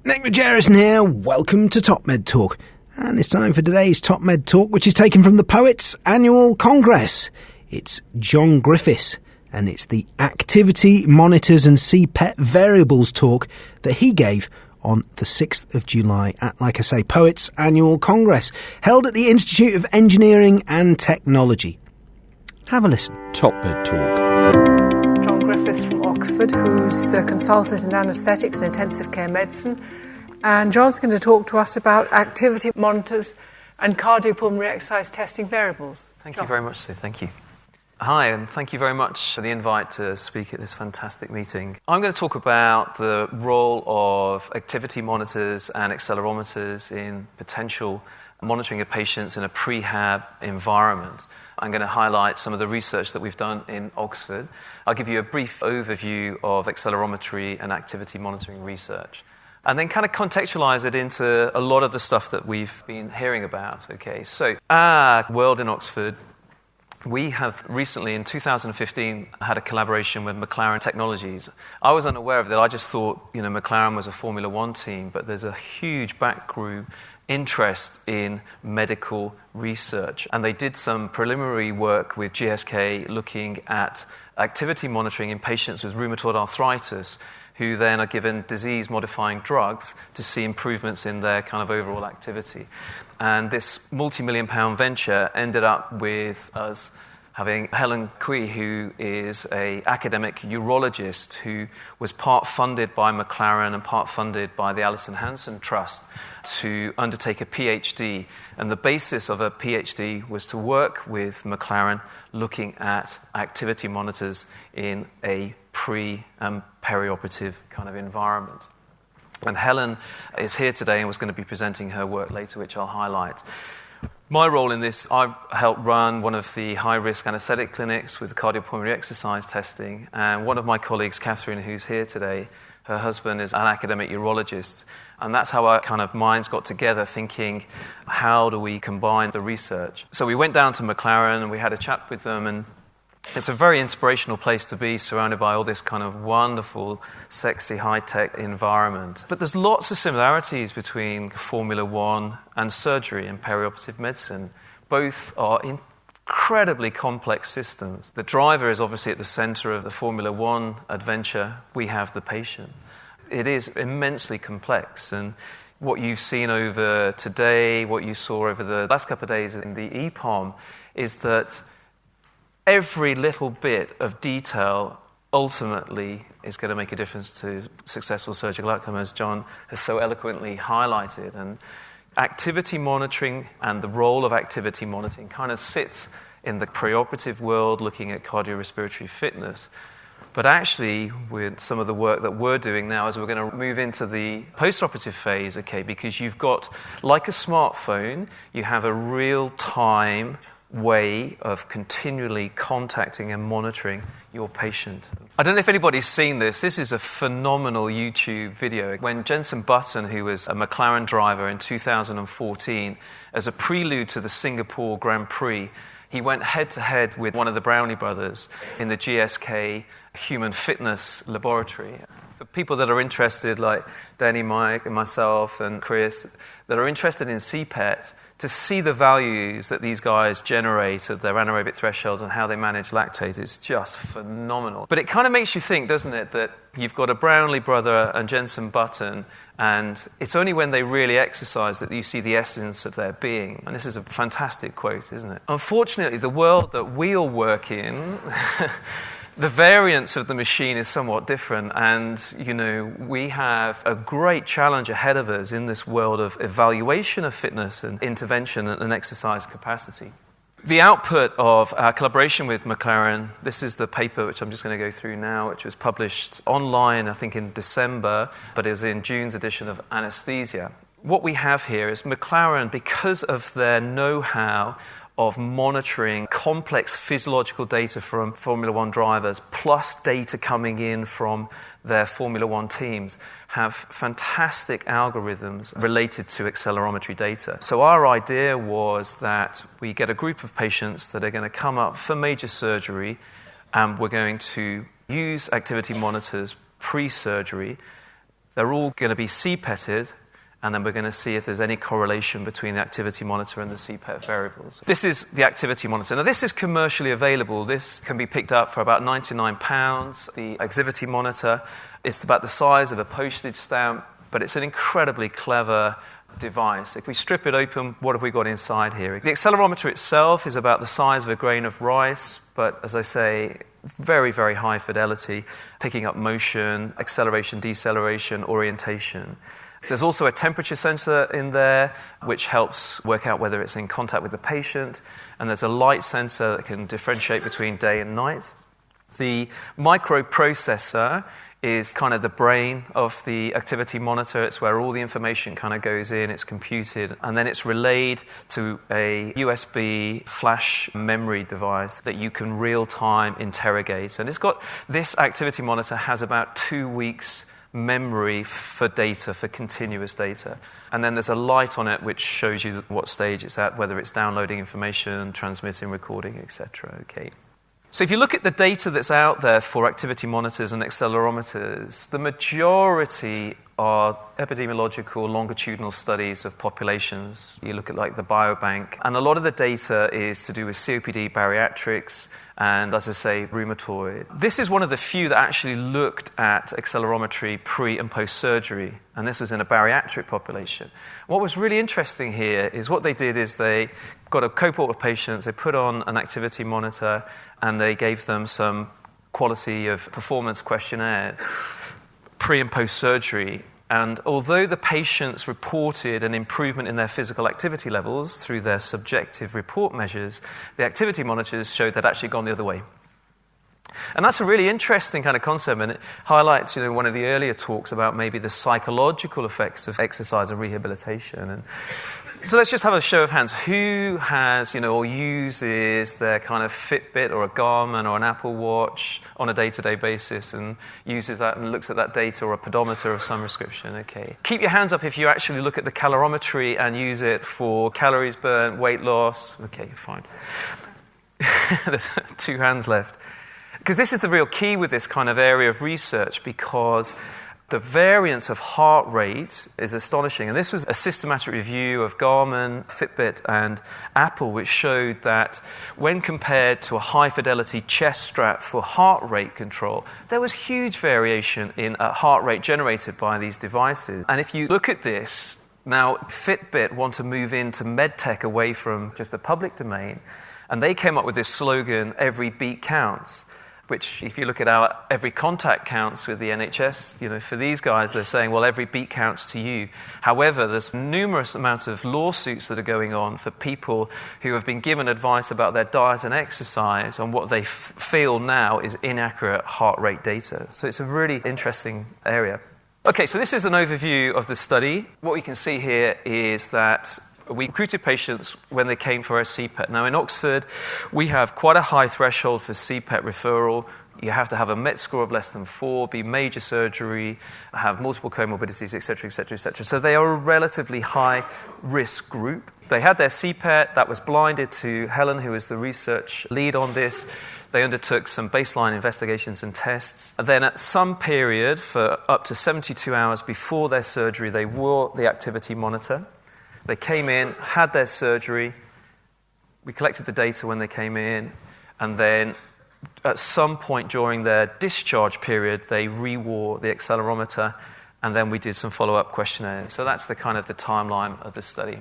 Nick Majerison here, welcome to Top Med Talk. And it's time for today's Top Med Talk, which is taken from the POETTS Annual Congress. It's John Griffiths, and it's the Activity Monitors and CPET Variables talk that he gave on the 6th of July at, like I say, POETTS Annual Congress, held at the Institute of Engineering and Technology. Have a listen. Top Med Talk. John Griffiths from Oxford, who's a consultant in anaesthetics and intensive care medicine. And John's going to talk to us about activity monitors and cardiopulmonary exercise testing variables. Thank you very much, Sue. Thank you. Hi, and thank you very much for the invite to speak at this fantastic meeting. I'm going to talk about the role of activity monitors and accelerometers in potential monitoring of patients in a prehab environment. I'm going to highlight some of the research that we've done in Oxford. I'll give you a brief overview of accelerometry and activity monitoring research, and then kind of contextualize it into a lot of the stuff that we've been hearing about. Okay, so our world in Oxford, we have recently, in 2015, had a collaboration with McLaren Technologies. I was unaware of that. I just thought, McLaren was a Formula One team, but there's a huge backroom interest in medical research. And they did some preliminary work with GSK looking at activity monitoring in patients with rheumatoid arthritis, who then are given disease-modifying drugs to see improvements in their kind of overall activity. And this multi-million-pound venture ended up with us having Helen Cui, who is an academic urologist who was part funded by McLaren and part funded by the Alison Hansen Trust to undertake a PhD. And the basis of a PhD was to work with McLaren looking at activity monitors in a pre- and perioperative kind of environment. And Helen is here today and was going to be presenting her work later, which I'll highlight. My role in this, I helped run one of the high-risk anaesthetic clinics with cardiopulmonary exercise testing. And one of my colleagues, Catherine, who's here today, her husband is an academic urologist. And that's how our kind of minds got together, thinking, how do we combine the research? So we went down to McLaren and we had a chat with them, and it's a very inspirational place to be, surrounded by all this kind of wonderful, sexy, high-tech environment. But there's lots of similarities between Formula One and surgery and perioperative medicine. Both are incredibly complex systems. The driver is obviously at the center of the Formula One adventure. We have the patient. It is immensely complex, and what you've seen over today, what you saw over the last couple of days in the EPOM, is that every little bit of detail ultimately is going to make a difference to successful surgical outcome, as John has so eloquently highlighted. And activity monitoring and the role of activity monitoring kind of sits in the preoperative world, looking at cardiorespiratory fitness. But actually, with some of the work that we're doing now, as we're going to move into the postoperative phase, okay, because you've got, like a smartphone, you have a real-time way of continually contacting and monitoring your patient. I don't know if anybody's seen this. This is a phenomenal YouTube video. When Jenson Button, who was a McLaren driver in 2014, as a prelude to the Singapore Grand Prix, he went head-to-head with one of the Brownlee brothers in the GSK Human Fitness Laboratory. For people that are interested, like Danny, Mike, and myself, and Chris, that are interested in CPET, to see the values that these guys generate of their anaerobic thresholds and how they manage lactate is just phenomenal. But it kind of makes you think, doesn't it, that you've got a Brownlee brother and Jenson Button, and it's only when they really exercise that you see the essence of their being. And this is a fantastic quote, isn't it? Unfortunately, the world that we all work in, the variance of the machine is somewhat different, and, we have a great challenge ahead of us in this world of evaluation of fitness and intervention and exercise capacity. The output of our collaboration with McLaren, this is the paper which I'm just going to go through now, which was published online, I think, in December, but it was in June's edition of Anesthesia. What we have here is McLaren, because of their know-how of monitoring complex physiological data from Formula One drivers, plus data coming in from their Formula One teams, have fantastic algorithms related to accelerometry data. So our idea was that we get a group of patients that are going to come up for major surgery, and we're going to use activity monitors pre-surgery. They're all going to be CPETted, and then we're going to see if there's any correlation between the activity monitor and the CPET variables. This is the activity monitor. Now, this is commercially available. This can be picked up for about £99. The activity monitor, it's about the size of a postage stamp, but it's an incredibly clever device. If we strip it open, what have we got inside here? The accelerometer itself is about the size of a grain of rice, but as I say, very, very high fidelity, picking up motion, acceleration, deceleration, orientation. There's also a temperature sensor in there, which helps work out whether it's in contact with the patient. And there's a light sensor that can differentiate between day and night. The microprocessor is kind of the brain of the activity monitor. It's where all the information kind of goes in, it's computed, and then it's relayed to a USB flash memory device that you can real-time interrogate. And this activity monitor has about 2 weeks memory for data, for continuous data. And then there's a light on it which shows you what stage it's at, whether it's downloading information, transmitting, recording, etc. Okay. So if you look at the data that's out there for activity monitors and accelerometers, the majority are epidemiological longitudinal studies of populations. You look at like the biobank, and a lot of the data is to do with COPD, bariatrics, and, as I say, rheumatoid. This is one of the few that actually looked at accelerometry pre- and post-surgery, and this was in a bariatric population. What was really interesting here is what they did is they got a cohort of patients, they put on an activity monitor, and they gave them some quality of performance questionnaires pre- and post-surgery. And although the patients reported an improvement in their physical activity levels through their subjective report measures, the activity monitors showed they'd actually gone the other way. And that's a really interesting kind of concept, and it highlights, one of the earlier talks about maybe the psychological effects of exercise and rehabilitation. And so let's just have a show of hands. Who has, or uses their kind of Fitbit or a Garmin or an Apple Watch on a day-to-day basis and uses that and looks at that data, or a pedometer of some description? Okay. Keep your hands up if you actually look at the calorimetry and use it for calories burnt, weight loss. Okay, fine. There's 2 hands left. Because this is the real key with this kind of area of research, because the variance of heart rate is astonishing. And this was a systematic review of Garmin, Fitbit, and Apple, which showed that when compared to a high-fidelity chest strap for heart rate control, there was huge variation in heart rate generated by these devices. And if you look at this, now Fitbit want to move into medtech away from just the public domain, and they came up with this slogan, "Every beat counts," which, if you look at our every contact counts with the NHS, for these guys, they're saying, well, every beat counts to you. However, there's numerous amounts of lawsuits that are going on for people who have been given advice about their diet and exercise on what they feel now is inaccurate heart rate data. So it's a really interesting area. Okay, so this is an overview of the study. What we can see here is that we recruited patients when they came for our CPET. Now, in Oxford, we have quite a high threshold for CPET referral. You have to have a MET score of less than 4, be major surgery, have multiple comorbidities, etc., etc., etc. So they are a relatively high-risk group. They had their CPET. That was blinded to Helen, who was the research lead on this. They undertook some baseline investigations and tests. And then at some period, for up to 72 hours before their surgery, they wore the activity monitor. They came in, had their surgery, we collected the data when they came in, and then at some point during their discharge period, they re-wore the accelerometer, and then we did some follow-up questionnaires. So that's the kind of the timeline of the study.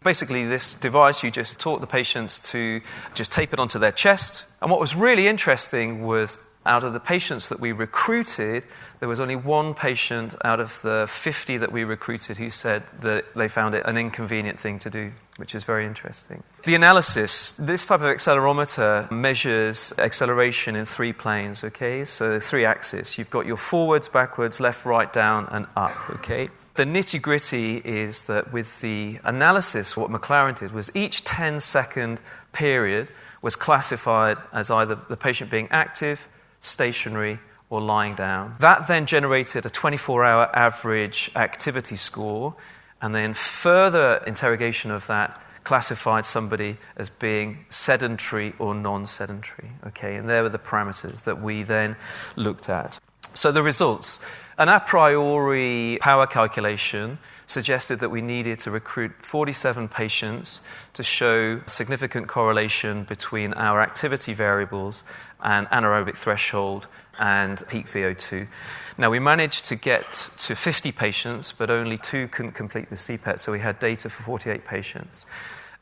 Basically, this device, you just taught the patients to just tape it onto their chest. And what was really interesting was, out of the patients that we recruited, there was only 1 patient out of the 50 that we recruited who said that they found it an inconvenient thing to do, which is very interesting. The analysis, this type of accelerometer measures acceleration in 3 planes, okay? So 3 axes. You've got your forwards, backwards, left, right, down, and up, okay? The nitty-gritty is that with the analysis, what McLaren did was each 10-second period was classified as either the patient being active, stationary, or lying down. That then generated a 24-hour average activity score, and then further interrogation of that classified somebody as being sedentary or non-sedentary. Okay, and there were the parameters that we then looked at. So the results. An a priori power calculation suggested that we needed to recruit 47 patients to show significant correlation between our activity variables and anaerobic threshold and peak VO2. Now, we managed to get to 50 patients, but only 2 couldn't complete the CPET, so we had data for 48 patients.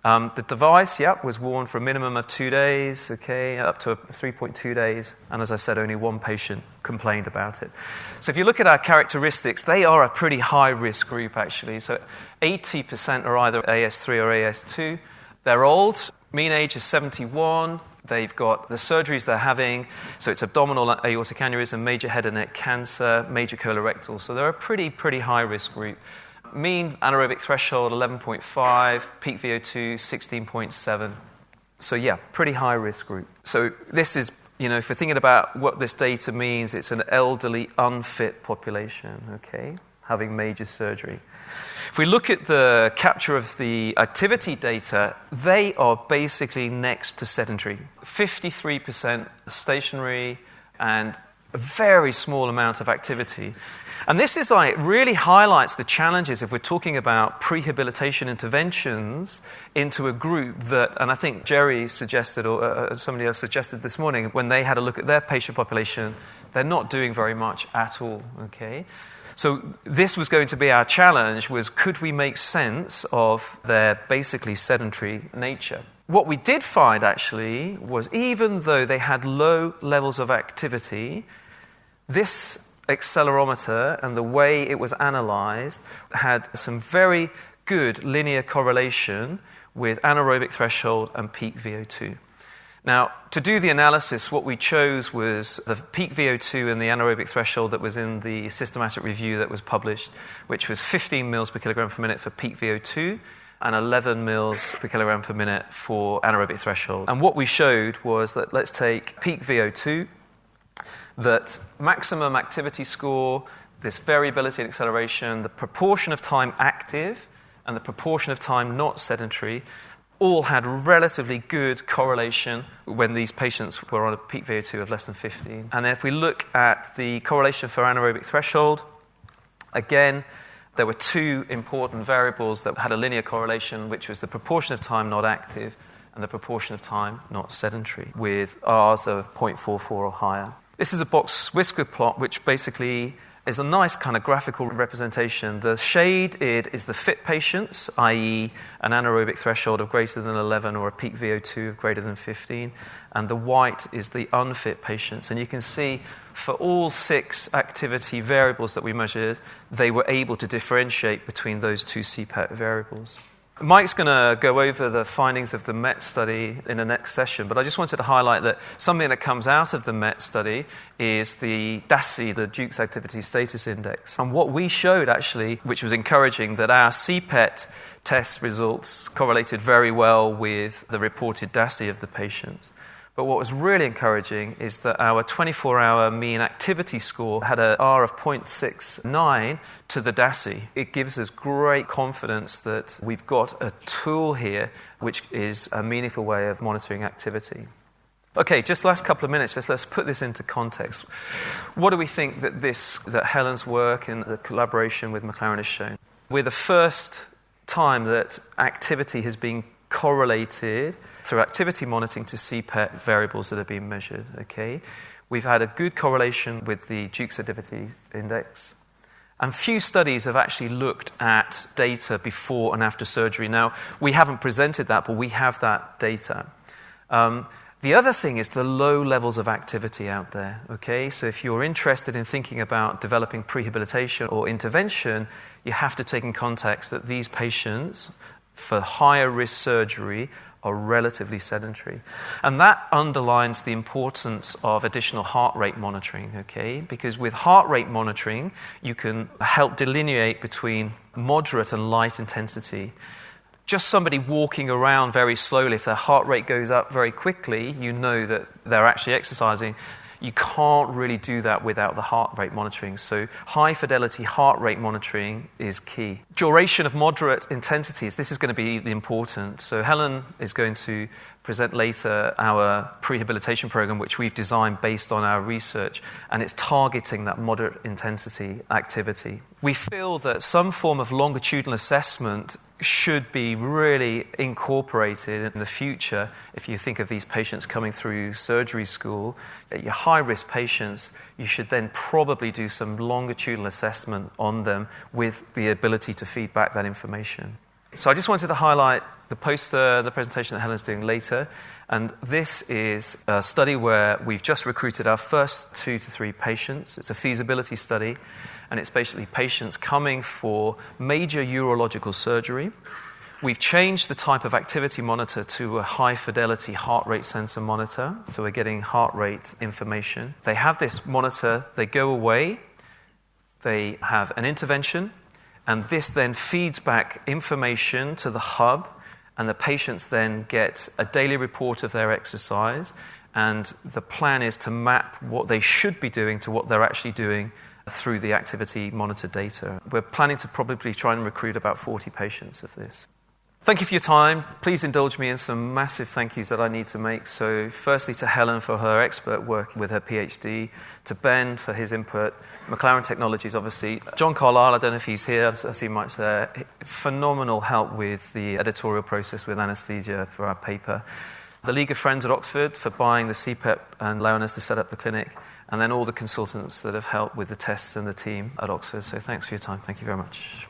The device, was worn for a minimum of 2 days, up to 3.2 days. And as I said, only 1 patient complained about it. So if you look at our characteristics, they are a pretty high-risk group, actually. So 80% are either AS3 or AS2. They're old. Mean age is 71. They've got the surgeries they're having. So it's abdominal aortic aneurysm, major head and neck cancer, major colorectal. So they're a pretty high-risk group. Mean anaerobic threshold 11.5, peak VO2 16.7. So pretty high risk group. So this is, if we're thinking about what this data means, it's an elderly, unfit population, having major surgery. If we look at the capture of the activity data, they are basically next to sedentary. 53% stationary and a very small amount of activity. And this is really highlights the challenges if we're talking about prehabilitation interventions into a group that, and I think Jerry suggested, or somebody else suggested this morning, when they had a look at their patient population, they're not doing very much at all, So this was going to be our challenge, was could we make sense of their basically sedentary nature? What we did find, actually, was even though they had low levels of activity, this accelerometer and the way it was analyzed had some very good linear correlation with anaerobic threshold and peak VO2. Now, to do the analysis, what we chose was the peak VO2 and the anaerobic threshold that was in the systematic review that was published, which was 15 mils per kilogram per minute for peak VO2 and 11 mils per kilogram per minute for anaerobic threshold. And what we showed was that let's take peak VO2, that maximum activity score, this variability and acceleration, the proportion of time active and the proportion of time not sedentary all had relatively good correlation when these patients were on a peak VO2 of less than 15. And then if we look at the correlation for anaerobic threshold, again, there were 2 important variables that had a linear correlation, which was the proportion of time not active and the proportion of time not sedentary, with R's of 0.44 or higher. This is a box whisker plot, which basically is a nice kind of graphical representation. The shaded is the fit patients, i.e. an anaerobic threshold of greater than 11 or a peak VO2 of greater than 15, and the white is the unfit patients. And you can see for all 6 activity variables that we measured, they were able to differentiate between those 2 CPET variables. Mike's going to go over the findings of the MET study in the next session, but I just wanted to highlight that something that comes out of the MET study is the DASI, the Duke's Activity Status Index. And what we showed, actually, which was encouraging, that our CPET test results correlated very well with the reported DASI of the patients. But what was really encouraging is that our 24-hour mean activity score had an R of 0.69 to the DASI. It gives us great confidence that we've got a tool here which is a meaningful way of monitoring activity. Okay, just last couple of minutes, let's put this into context. What do we think that Helen's work and the collaboration with McLaren has shown? We're the first time that activity has been correlated through activity monitoring to CPET variables that have been measured, We've had a good correlation with the Duke's Activity Index. And few studies have actually looked at data before and after surgery. Now, we haven't presented that, but we have that data. The other thing is the low levels of activity out there, So if you're interested in thinking about developing prehabilitation or intervention, you have to take in context that these patients, for higher risk surgery, are relatively sedentary. And that underlines the importance of additional heart rate monitoring, Because with heart rate monitoring, you can help delineate between moderate and light intensity. Just somebody walking around very slowly, if their heart rate goes up very quickly, you know that they're actually exercising. You can't really do that without the heart rate monitoring. So high-fidelity heart rate monitoring is key. Duration of moderate intensities, this is going to be the important. So Helen is going to present later our prehabilitation program, which we've designed based on our research, and it's targeting that moderate intensity activity. We feel that some form of longitudinal assessment should be really incorporated in the future. If you think of these patients coming through surgery school, your high-risk patients, you should then probably do some longitudinal assessment on them with the ability to feed back that information. So I just wanted to highlight the poster, the presentation that Helen's doing later. And this is a study where we've just recruited our first 2 to 3 patients. It's a feasibility study, and it's basically patients coming for major urological surgery. We've changed the type of activity monitor to a high-fidelity heart rate sensor monitor, so we're getting heart rate information. They have this monitor, they go away, they have an intervention, and this then feeds back information to the hub, and the patients then get a daily report of their exercise, and the plan is to map what they should be doing to what they're actually doing through the activity monitor data. We're planning to probably try and recruit about 40 patients of this. Thank you for your time. Please indulge me in some massive thank yous that I need to make. So firstly to Helen for her expert work with her PhD, to Ben for his input, McLaren Technologies obviously, John Carlisle, I don't know if he's here, as he might say, phenomenal help with the editorial process with anaesthesia for our paper. The League of Friends at Oxford for buying the CPET and allowing us to set up the clinic, and then all the consultants that have helped with the tests and the team at Oxford. So thanks for your time. Thank you very much.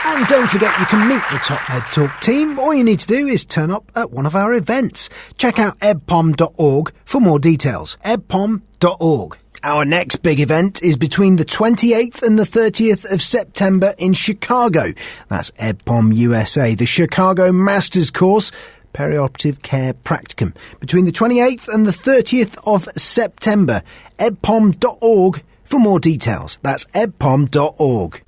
And don't forget you can meet the Top Med Talk team. All you need to do is turn up at one of our events. Check out ebpom.org for more details. ebpom.org. Our next big event is between the 28th and the 30th of September in Chicago. That's EBPOM USA, the Chicago Masters Course, Perioperative Care Practicum. Between the 28th and the 30th of September. ebpom.org for more details. That's ebpom.org.